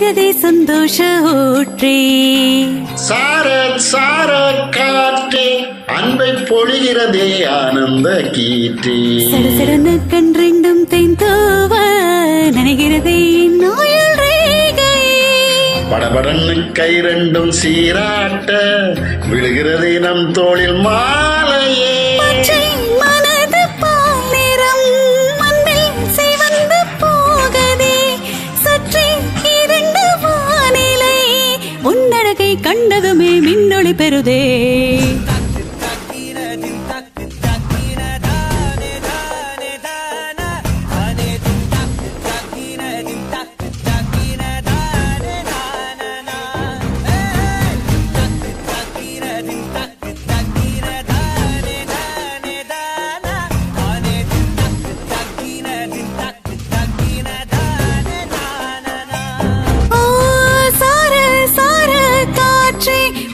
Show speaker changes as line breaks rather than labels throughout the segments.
வழிகிறதே சந்தோஷ ஊற்றே.
சார சார காற்றே அன்பை பொழிகிறதே ஆனந்த கீற்றே.
சடசடன கண் ரெண்டும் தேய்ந்தோவ நினைகிறதே நோயில் ரேகையே.
படபடன்னு கை ரெண்டும் சீராட்ட விழுகிறதே நம் தோளில் மாலையே.
மனது பால் நிறம் மண்ணில் சிவந்து போகதே. சற்றே இரண்டு வானிலை உன்னழகை கண்டதுமே மின்னொளி பெறுதே.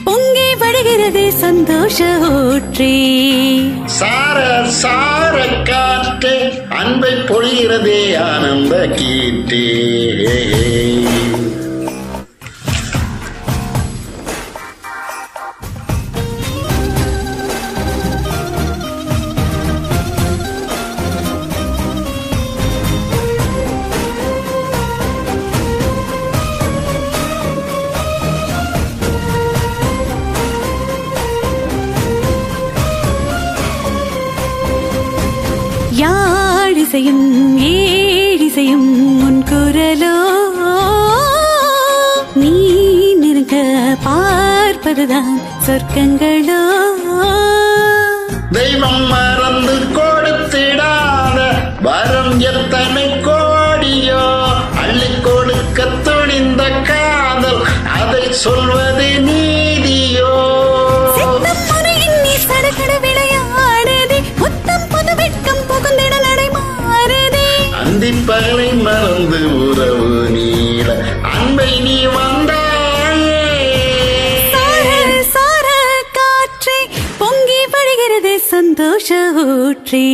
பொங்கி வழிகிறதே சந்தோஷ ஊற்றே.
சார சார காற்றே அன்பை பொழிகிறதே ஆனந்த கீற்றே.
யாழிசையும் ஏழிசையும் உன் குரலோ. நீ நிற்க பார்ப்பதுதான் சொர்க்கங்களோ.
தெய்வம் மறந்து கொடுத்திடாத வரம் எத்தனை கோடியோ. அள்ளி கொடுக்க துணிந்த காதல் அதை சொல்வது நீதியோ. அந்திப்பகலை மறந்து உறவு நீள அன்பை நீ வந்தாயே.
சார காற்றே பொங்கி வழிகிறதே சந்தோஷ ஊற்றே.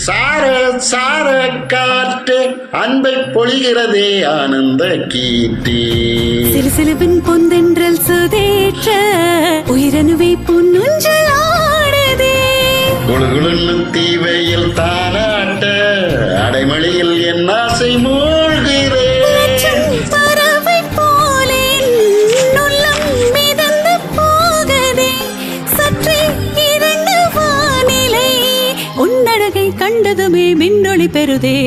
சார சார காற்றே அன்பை பொழிகிறதே ஆனந்த கீற்றே.
சிறுசிலுவின் பொந்தென்றல் சுதேற்ற உயிரணுவை பொன்னுஞ்சல் ஆடுதே.
குழுகுழுன்னு தீவையில் தானாட்ட அடைமொழியில் என் ஆசை மூழ்கிறேன்.
பறவை போலே உள்ளம் மிதந்து போகதே. சற்றே இரண்டு வானிலை உன்னழகை கண்டதுமே மின்னொளி பெறுதே.